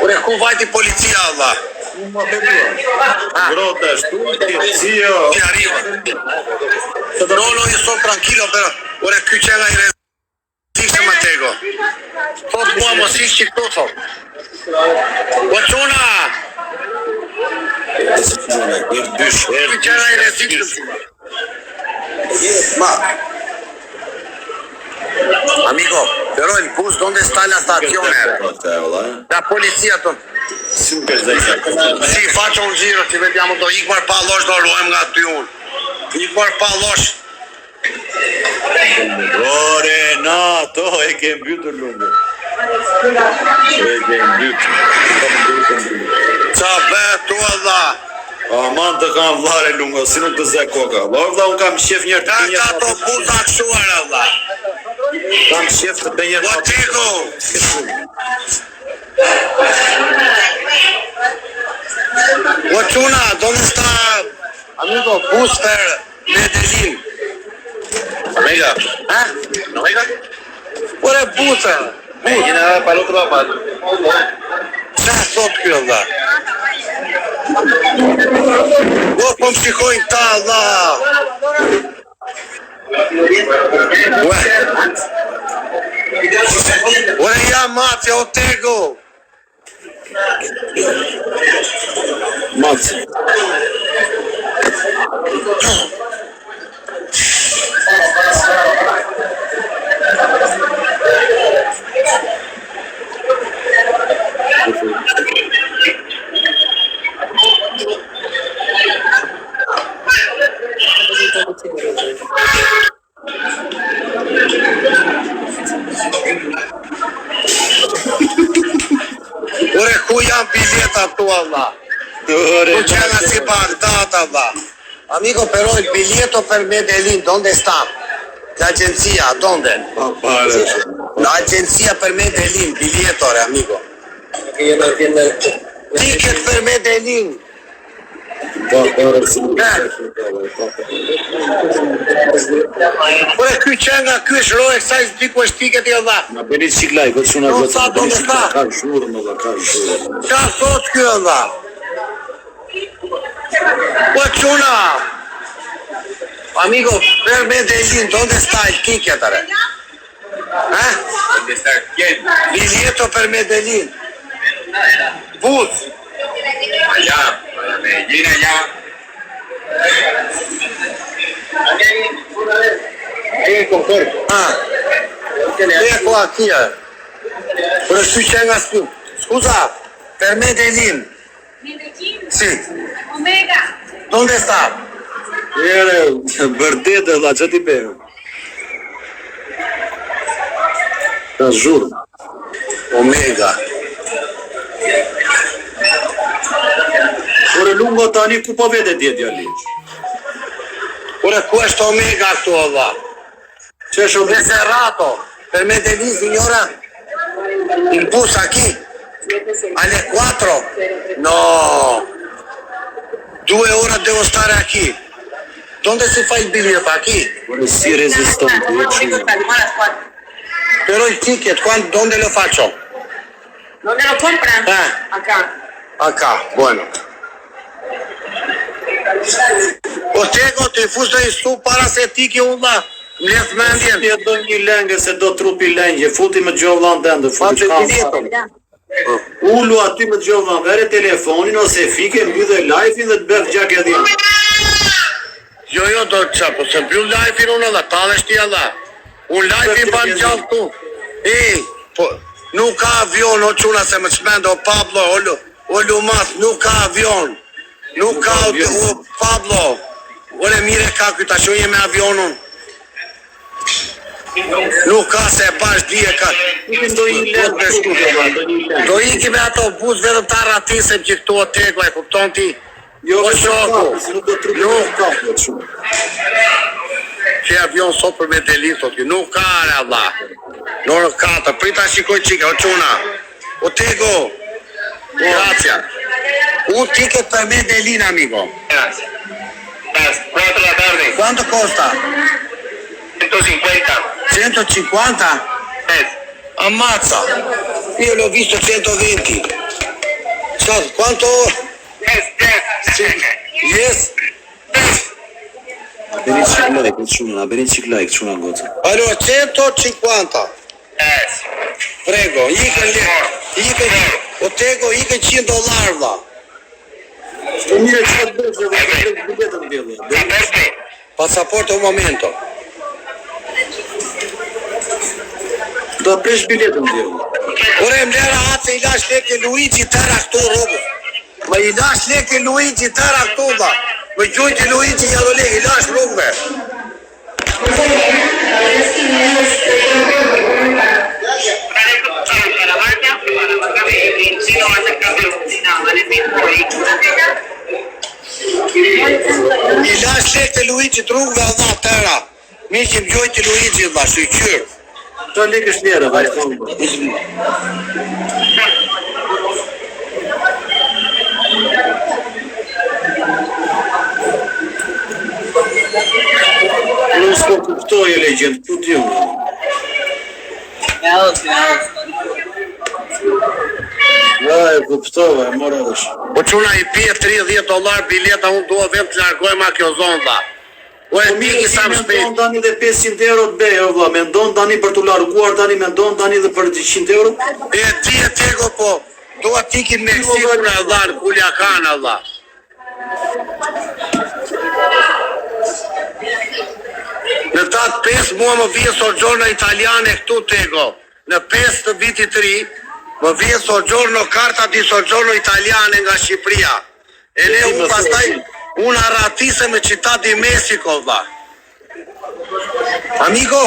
Ore ku vajti policia Allah. Unë ma bedua. Grota ashtu, policia. Ti arriva. No, io sto tranquillo però. Ora qui c'è la rrezikshëm Tego. Thot mua mos ish që këtu thot. Po çuna. Qui c'è la rrezikshëm. Ma amico, però il bus dove sta la stazione? La polizia Super zajtë. Sì, faccio un giro, ci vediamo do Igor Pallosh do luajmë nga ty unë. Igor Pallosh. Ore, na, to e ke mbytur lungë. E ke mbytur. Qa vetu Allah. Aman të kam vllare lungo, si nuk të zë koka. Valla, unë kam shef njërë të Ka to buza këshuar Allah. Kam shef të bënjër Po Tego. O çuna, dove sta amico bus per Medellin? Amiga, Amiga? Ora busa. Jena para el otro lado. Qa thot kjo Allah? O po më shikojnë ta Allah. Ora ja mafja o Tego. Maci. Ore ku janë bileta tu Allah? Tu c'era si Baghdad Allah. Amico però il biglietto per Medellin dove sta? L'agenzia dove? L'agenzia per Medellin, biglietto amico. Ticket per Medellin. Ore ky që nga ky është rojë kësaj s'di ku është tiket I Allah. Ma bëni qiklaj, këtë shuna No, këtë sa do të sta? ka shurë më dhe ka shurë. Qa thot ky Allah? Po çuna. Amigo, per Medellin, dove sta il ticket? ¿Dónde está quién? Biglietto per Medellin. Bus. Allá, para Medellín, allá. Ahí en Concordia. Ecco aqui, Ora tu c'è una scusa, per Medellin. Medellín, Sì. Omega. Dove sta? Ere, vërdet e dha, që ti bëjë? Ka zhurë. Omega. Ore lungo tani ku po vete dje djali? Ora questo Omega tu Allah. Që është Reservato. Per Medellin, signora. Il bus aquí. Alle 4. No. 2 ore devo stare aquí. Dove si fa il biglietto? Aquí. Ore si reziston të që. Però il ticket, dove lo faccio? ¿Dónde lo compran? Acá. Acá, bueno. O Tego, ti fushtë I stu para se tiki ulla. Mles mendjen. Ti do një lengë se do trupi lengje, futi me gjovlan dendë, futi Biglietto. Ullu aty me gjovlan, vere telefonin ose fike, mbydhe live-in dhe të bëf gjak e dhjën. Jo, do të qa, po se mbyll live-in unë Allah, ta dhe shti Allah. Unë live-in ban gjallë tu. Po, nuk ka avion, o quna se më qmendo, o Pablo, o Lumat, nuk ka avion. Nuk ka, o Pablo. Ore mire ka këta që je me avionun. Nuk ka se pash dje ka. Do iki me ato bus vetëm ta ratisem që këtu o Tego, e kupton ti? Jo, Po me shoku, se nuk do të jo. kapet shumë. Që avion sot për Medellin, thot, nuk ka Allah. Në orën 4, prita shikoj qika, o quna. O tego, gracia. Un ticket per Medellin, amigo. Las 4 de la tarde. Quanto costa? 150. 150? Yes. Ammazza! Io l'ho visto 120. Ciao, quanto? Yes? Na bëni çik like çuna goca. Allora, 150. Yes. Prego, o tego, $100, vlla. Po mirë çfarë bësh edhe biletën mbjellë. Aperte. Pasaporto un momento. Do presh biletën mbjellë. Ore, më lera atë i lash lekë Luigi tëra këtu rrugë. Më i lash lekë Luigi tëra këtu, vlla. Më gjujti Luigi një lekë, i lash rrugëve. I lash lekë Luigi të rrugëve Allah tëra. Mi që më gjujti Luigi, vlla, shqyqyr. Ço lekësh lera, vajzë. Nuk s'po kuptoj e legjend, ku t'ju? Ja, e kuptova, e mora dhe shë. Po quna i pje $30 bileta, unë dua vend të largojma kjo zonë, vlla. O e miki sa më Me shpejt. ndonë tani dhe 500 euro të bejo, vla, me ndonë tani për të larguar tani, me ndonë tani dhe për 100 euro. E ti e tego po, dua tikin me Meksiku në vlla, në Kuliakana, vlla. Në datë 5 mua më vjen soggiorno italiane këtu tego. Në 5 të vitit të ri, më vjen soggiorno karta di soggiorno italiane nga Shqipëria. E ne unë pastaj, unë arratisem në Città di Messico, vlla. Amigo,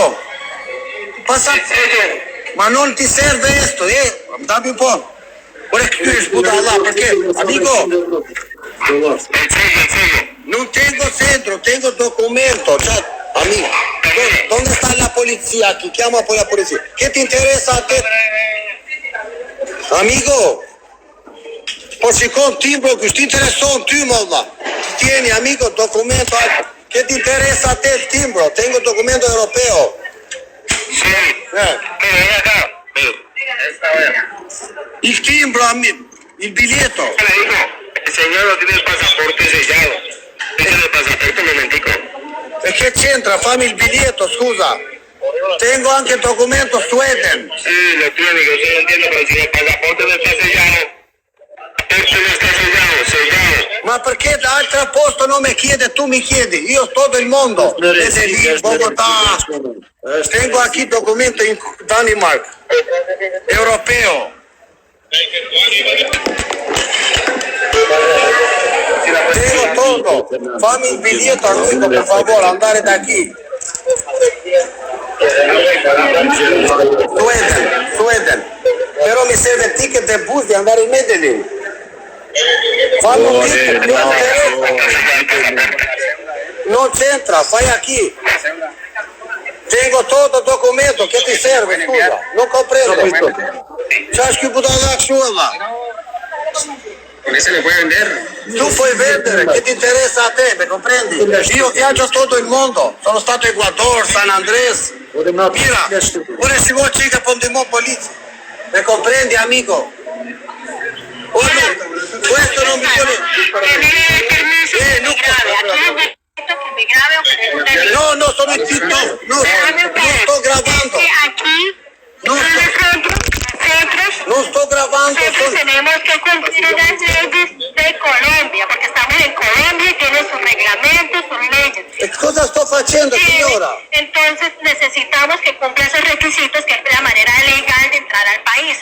ma non ti serve esto, dammi un po'. Ora këtu është buda Allah, perché, amigo, non tengo centro, tengo documento, cioè, amigo, ¿dónde está la policía aquí? Chiama poi la policía. ¿Qué te interesa a te? Amigo, po shikon timbro, kush ti intereson ty, më valla. Tieni, amigo, documento, ¿qué te interesa a te el timbro? Tengo documento europeo. Sí. Ven acá. Il timbro, il biglietto. Le digo, el señor no tiene el pasaporte sellado. Déjale el pasaporte un momentico. E che c'entra? Fammi il biglietto, scusa. Tengo anche il documento Sweden. Sí, lo tiene, yo sí lo entiendo, pero si el pasaporte no está sellado, esto no está sellado. Ma perché da altro posto non mi chiede, tu mi chiedi? Io sto del mondo. Medellin, Bogotà. Tengo anche il documento in Danimarca. Europeo. Tengo todo. Fammi il biglietto, amico, per favore, andare da qui. Sweden. Però mi serve il ticket del bus di andare in Medellin. Fammi un ticket, non c'entra, fai a chi? Tengo todo documento, che ti serve, scusa? Non comprendo. C'hai che buttare la sua. ¿Con ese le puede vender? Tu puoi vendere, che ti interessa a te, mi comprendi? Io viaggio tutto il mondo, sono stato in Ecuador, San Andrés. Mira, ora si vuole chica con di mo polizia. Mi comprendi, amico? Ora, questo non mi vuole... No, sono in TikTok, no sto gravando. No sto gravando. Nosotros tenemos que cumplir las leyes de Colombia, porque estamos en Colombia y tiene sus reglamentos, sus leyes. Cosa sto facendo, signora? Entonces necesitamos que cumpla esos requisitos, que es la manera legal de entrar al país.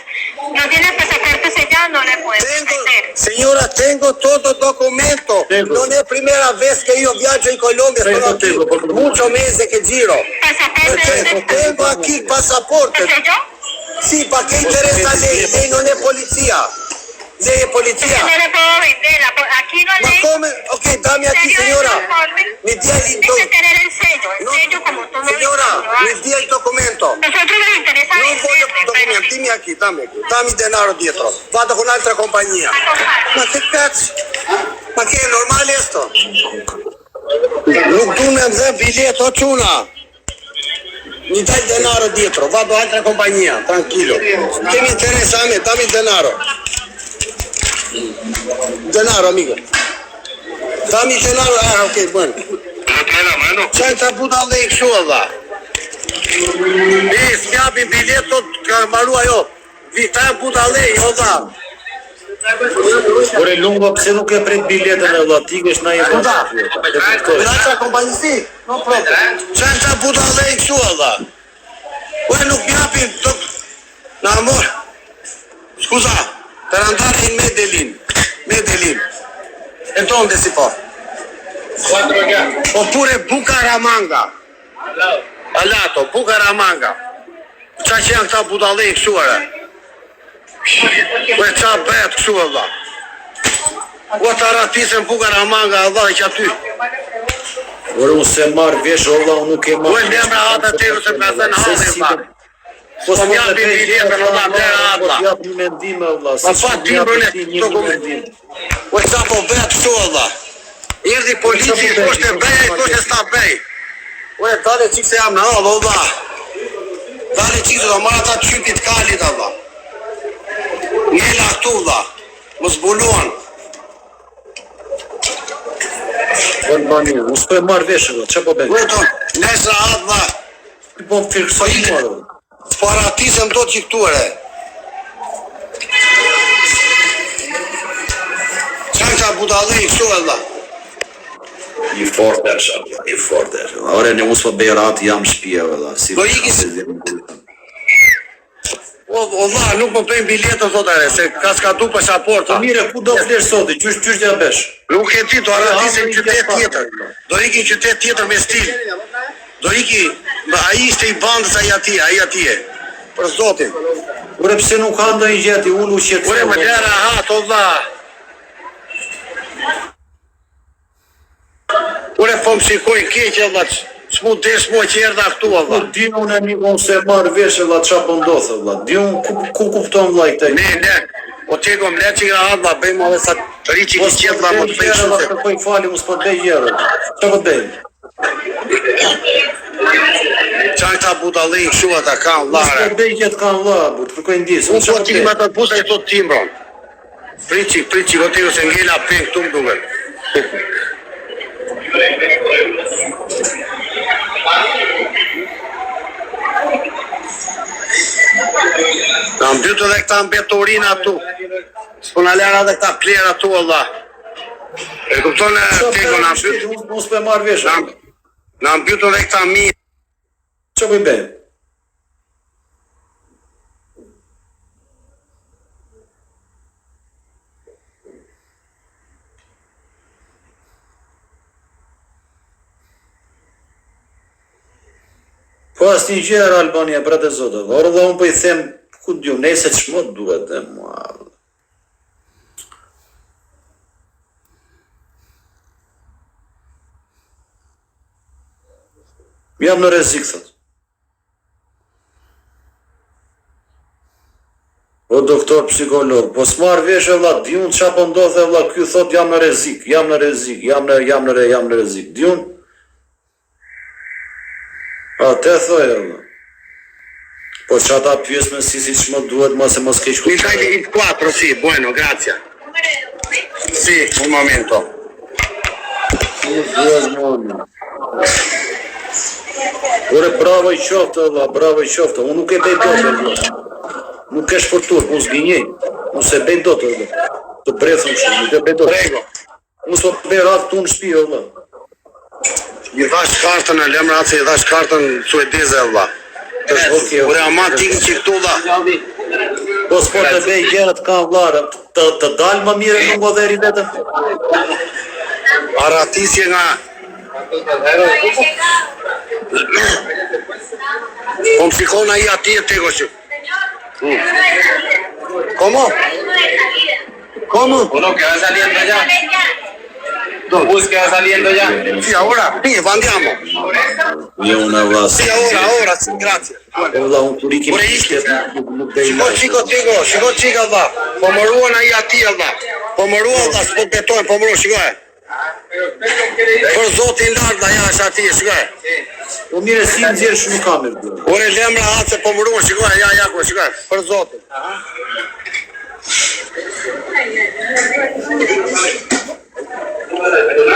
No tiene pasaporte sellado, no le podemos hacer. Signora, tengo todo documento. Non è la prima vez che io viaggio in Colombia, sono aquí muchos meses che giro. ¿Pasaporte? Tengo aquí il passaporte. ¿Se selló? Sì, ma che interessa a lei? Lei non è polizia. Leje policia. No le puedo vender, aquí no Ma le... come? Ok, dame aquí, señora. Mi dia il Tiene que tener el sello como tú lo Signora, mi dia il documento. Nosotros nos interesa Non voglio venderte, documenti, dimmi a chi, dammi denaro dietro. Vado con un'altra compagnia. Ma che cazzo? Ma che è normale sto? Nuk du me më dhe bilet o quna. Mi dai denaro dietro, vado altra compagnia, tranquillo. Che mi interessa a me, dammi denaro. Denaro, amico. Dammi denaro, ok, buono. Senza puta lei kështu valla. Mi s'japin bilet tot ka mbaruar jo. Vita puta lei, valla. Ore lungo pse nuk e pret biletën e valla, ti kesh na i Un'altra compagnia, sì, non proprio. Senza puta lei kështu valla. Ore nuk japin, no amor. Scusa, per andare in Medellin. E dove si può? Oppure Bucaramanga. A lato, Bucaramanga. Qa që janë këta budallej kësuare? Ue qa bet kësu valla. Ue të ratisën Bucaramanga, Allah që aty. Ore unë se marrë vesh, valla, unë nuk e marrë. Ue lemra ata të se ka zënë halë valla. Po s'm japi biletën valla, blera Po ata. t'jap një mendim valla. Ma fa timbrën e dokumentin. Ue qa po bet kësu valla. Erdi polici, koshte beja i koshte sta bej. Ue, dale qikë se jam në halë, valla. Dale qikë se do marrë ata qypit kalit, valla. Njela këtu, valla. Më zbuluan. Ore bani, unë s'po e marrë vesh, valla, qa po bëj? Ue, do, nesra atë, valla. Po më firkësoj marrë. Sparatisëm do që këtuare. Qanë qa budallej këtu, valla. I forter, shabla, i forter. Ore në unë s'po bëj ratë, jam shpia, valla. Do iki si... O, valla, nuk më bëjmë biletën, thotare, se ka skadu pasaporta. Mire, ku do flesh soti, qysh t'ja besh? Nuk e ti, do aratisim qytet tjetër. Do iki qytet tjetër me stil. Do iki, aji ishte i bandës aji atje. Për zotin. Ure pse nuk ka ndonjë gjeti, unë u qetësoj. Ure më lera hatë, o vlla. Ure po më shikojnë keqe, vlla, s'mu desh mua që erdha këtu, Po vlla. di unë e një unë se marrë vesh, valla, qa po ndodhë, valla. Di unë ku kupton vlla i këtaj. Ne, o tegom le që nga hatë, vlla, bëjmë edhe sa të ri që ki qetë, vlla, më të bëjmë shumë se. Po i fali, unë s'po të bëj gjerë. Qa po të bëjmë? Qanë këta budallej kështu ata kanë, Unë s'po vllare. të bëj gjetë kanë vlla, burë, kërkoj ndisë. Unë po t'i me të pusa i thot timbron. Priqik, o t'i se ngella pen këtu më duket. Na mbytë edhe këta mbetorina atu. S'po na lera edhe këta plera atu, valla. E kupton e tego na mbytë. Unë s'po e marrë vesh. Na mbytë edhe këta mi. Qa po i bëjmë? Po asë një gjerë Albania, bratë e zotë, orë dhe unë po i them, ku t'ju, nese që më duhet dhe mua. Jam në rrezik, thot. O doktor psikolog, po s'marr vesh e vlla, di unë qa po ndodhe vlla, ky thot jam në rrezik, jam në rrezik, di unë? A, te thoj, vlla. Po që ata pyes me si që më duhet, ma se mos keq Mi kuptoj. dai il 4, sì, bueno, grazie. Sì, un momento. Ore, bravo i qoftë, vlla, bravo i qoftë, unë nuk e bej dot, vlla. Nuk e shpërtur, unë s'ginjej, unë se bej dot, vlla. Të brethëm shumë, nuk e bej dot. Prego. Unë s'po bej ratë tu në shtëpi, vlla. I dhash kartën e lemra atë se i dhash kartën suedeze, vlla. Okej, Ore, ama tikin që këtu, vlla. Po s'po të bej gjerët ka vlla, të dalë më mire nuk më dheri vetëm. Aratisje nga... Po më shikon ai atje tego që... Komo? ¿Cómo? Uno que va saliendo ya. Bus que va saliendo ya. Sì, ora? Sì, andiamo. Jo una vlas. Sì, ora, sì, grazie. E vlla unë kur ikim Ure ishte. Shiko, qika Allah. Po më ruan ai ati Allah. Po më ruan Allah, s'po betojnë, po më ruan, shikoj. Për zotin lartë, aja është ati, shikoj. Po mire si nxjerrësh në kamerë. Ore lemra atë se po më ruan, shikoj, ja, ku, shikoj. Për zotin.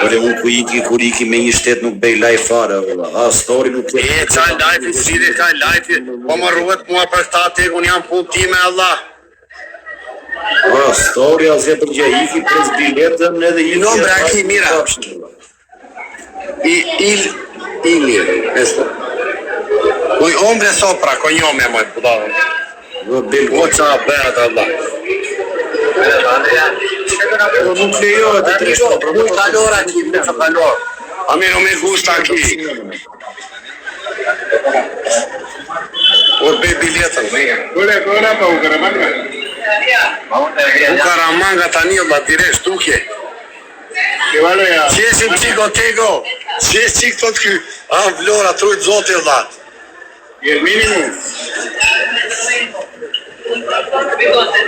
Ore unë kur iki me një shtet nuk bej live fare, a story nuk E, qaj lajfi, sidi, qaj lajfi. Po më ruet mua për këta atë, unë jam punë time, Allah. Story asje përgjë, iki pres biletën edhe iki... Nombre aquí, mira. Ili, esto. Uy, hombre sopra, cognome, moj, pudavo. O qa berat, Allah. Nuk lejohet të trishtë. Muy calor aquí, mucho calor. A mí no me gusta aquí. O be biletën. Ora pa Bucaramanga. Bucaramanga tani, Allah, direct, duke. Que vale a... Qesim qiko, tego. Qes qik të t'ky. Vlora, trujt zoti, Allah. Y el mínimo.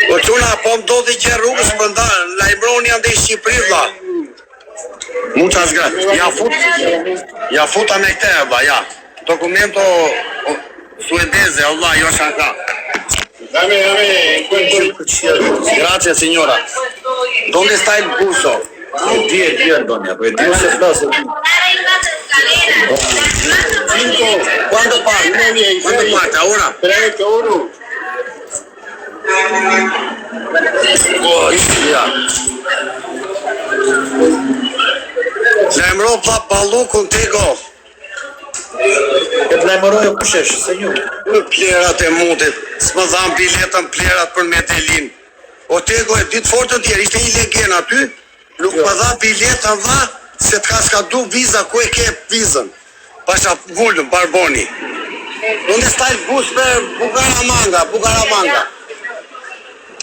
Po quna, po më do t'i qe rrugës për nda, lajmëroni janë dhe i Shqipëri, vla. Muchas gracias. Ja futa me këte, vla, ja. Documento suedeze, Allah, jo shaka. Dame encuentro. Gracias, signora. ¿Dónde está el buzo? E di Albania, po e di se flasë. ¿Cuándo parte? ¿Cuándo parte? ¿Ahora? 3-1. Oh, ja. Lajmëro pa ballukun tego. Këtë lajmërojë kushesh, se një. Plerat e mundit, s'më dham biletën plerat për Medellin. O tego e ditë fortën tjerë, ishte një legend aty, nuk më dha biletën dha, se t'ka s'ka du viza, ku e ke vizën. Pasha vullën, barboni. Donde sta il bus per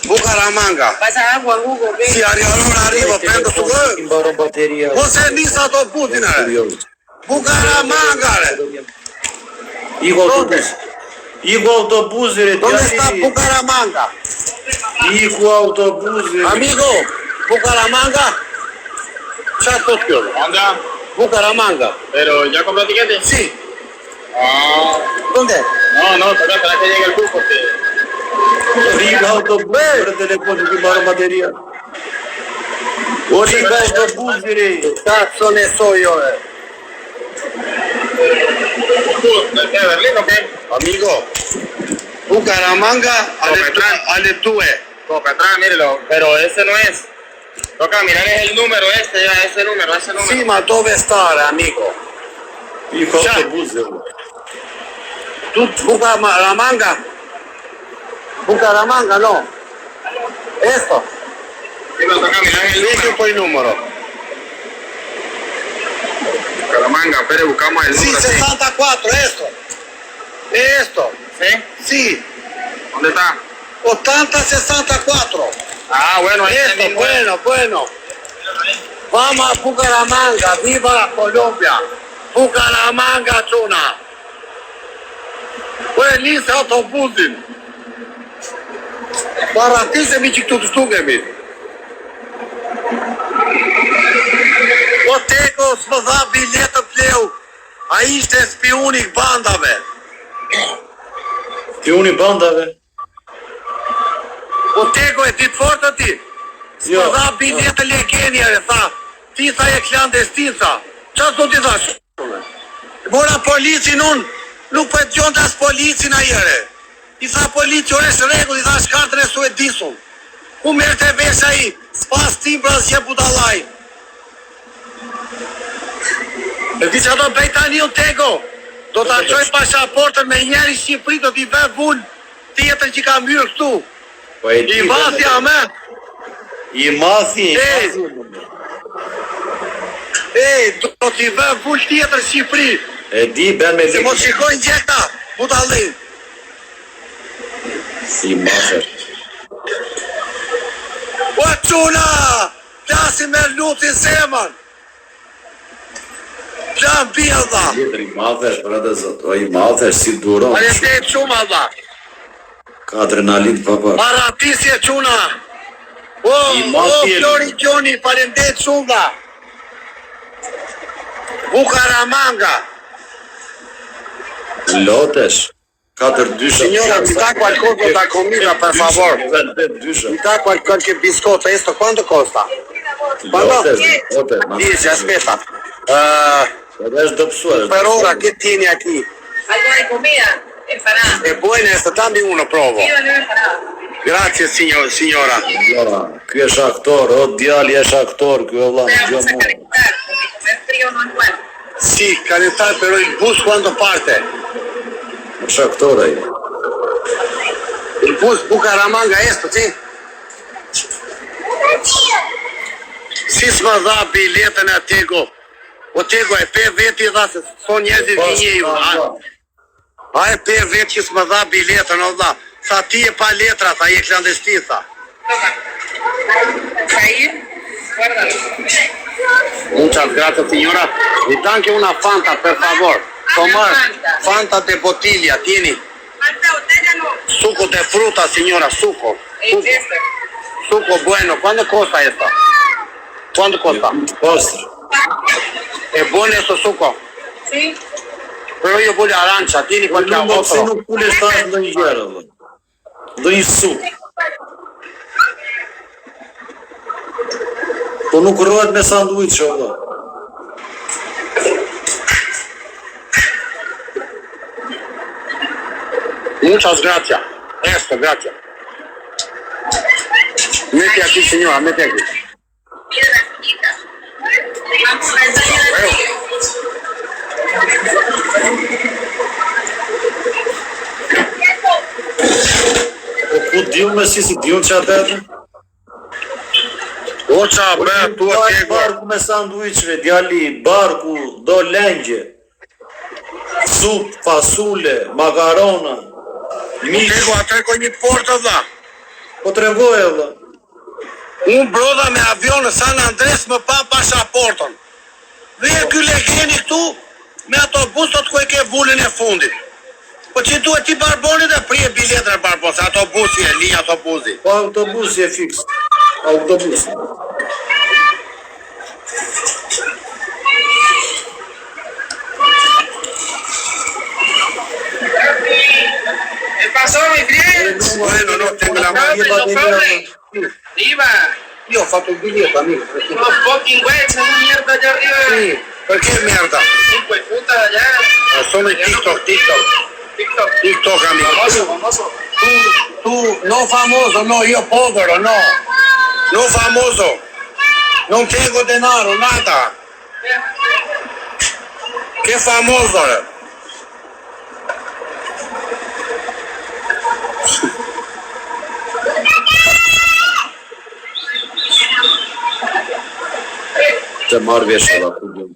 Bucaramanga? Pasa agua, Hugo, ven. Si arriva, prendo su voi. Imbaron bateria. Você nisa do busin, Bucaramanga. Iku autobuzire. Donde está Bucaramanga? Iku autobuzire. Amigo, Bucaramanga. Chato chiolo. Anda. Bucaramanga. Pero ya compró tiquete. Sí. Ah. ¿Dónde? No, espera que llegue el bus porque... Riga autobuzire për telefonin që imbaron bateria. Riga autobuzire. Cazzo ne so io. ¿De Berlín o qué? Amigo, Bucaramanga alle 2. Toca atrás, mírelo. Pero ese no es. Toca mirar es el número ese, ya, ese número. Sì, ma dove stare, amico? Iku autobuzire. Tu Bucaramanga? Bucaramanga no. Esto. Sí, pero toca mirar el Deje número. poi il numero. Bucaramanga, pero buscamos el Sì, número. 64, esto. Esto. ¿Sí? Sì, ¿Dónde está? 80-64. Ah, bueno, ese Esto, mismo. bueno. Vamos a Bucaramanga, viva Colombia. Bucaramanga, chuna. Pues lise autobusin. Paratisemi që këtu të shtungemi. O tego s'më dha biletën pleu. A ishte spioni i bandave. Spioni bandave. O tego e ditë fortë ti. S'më dha biletën legenja e tha. Ti tha e klandestin tha. Qa do t'i thash? Mora policin unë. Nuk për të gjonda as policin ajere. I tha polici, ore së regull, i tha shkartën e suedisun. Ku merë të vesh a i, s'pas tim pra s'je budalaj. E di që do bëj tani unë tego, do t'a qoj pasaportën me njeri Shqipëri, do t'i ve vull tjetër që ka myrë këtu. I vathja me. I mathi. Ej, do t'i ve vull tjetër Shqipëri. E di ben me Se mos shikojnë gjekta, budallin. Si mafer. What? Quna! Plasi me lutin zemën! Plan bjellda! Tjetër i madhesh, brate zot, o i madhesh si duron. Falendet shumë Allah! Ka adrenalin papa. Paratisje quna! O, madhje. Flori Gjoni, falendet shumë da! Bucaramanga! Lotesh. 4-2. Signora, mi dà qualcosa da comida, per favor? Mi dà qualche biscotto, esto quanto costa? Lotesh. 10, aspetta. Adesh do pësuar. Per ora che tieni aquí? Algo de comida, empanada. È buena esta, dammi uno, provo. Sí, dame empanada. Grazie signora. Ky është aktor, o djali është aktor, ky vëlla, Te gjë vamos a mua. calentar, porque comer frío no es bueno. Sì, calentar, però il bus quando parte? Është aktor ai. Il bus Bucaramanga esto, sì? Si s'ma dha biletën e Tego. O Tego e pe veti dha se son njerëzit vinjeju. A e pe veti që s'ma dha biletën, o dha. Sa ti e pa letra, ta je clandestin, tha. Ahí, guárdalo. Muchas gracias, señora. Y danke una Fanta, per favor. Tomar Fanta de bottiglia, tieni. Falta botella no. Suco de fruta, señora, suco. Este. Suco bueno. ¿Cuánto costa esto? ¿Cuánto costa? Postër. ¿Es bueno esto suco? Sí. Pero yo voglio arancia, tieni qualche Se otro. nuk pulesh tash ndonjë gjëra vëlla. Ndonjë sup. Po nuk rrohet me sanduiç vëlla. Muchas gracias. Esto, gracias. Mete aquí, señora, mete aquí. Mira las chiquitas. Vamos a ensayar. Po ku diu me si diun që atë? Oça, bë, tu Tego. Barku me sanduiçve, djali, barku, do lengje. Sup, fasule, makarona. Tego, atë ko një portë dha. Po tregoj vëlla. Unë brodha me avion në San Andres më pa pasaportën. Dhe ky legeni këtu me autobusot ku e ke vullin e fundit. Po që duhet ti barboni dhe prije biletra barbon, se autobusi e linja autobusi. Po autobusi e fix. Autobusi. ¿Qué pasó, mi friend? Bueno, no tengo la Problem, no problem. Arriba. Io ho fatto il biglietto, amico. Unos fucking güeyes, esa mierda allá arriba. Sì, perché merda? Cinco de puta allá. Sono in TikTok. TikTok, amico. Famoso. Tu, no famoso, no, io povero, no. No famoso. Non tengo denaro, nada. Che famoso? Të marrë vesh vëlla, ku diun.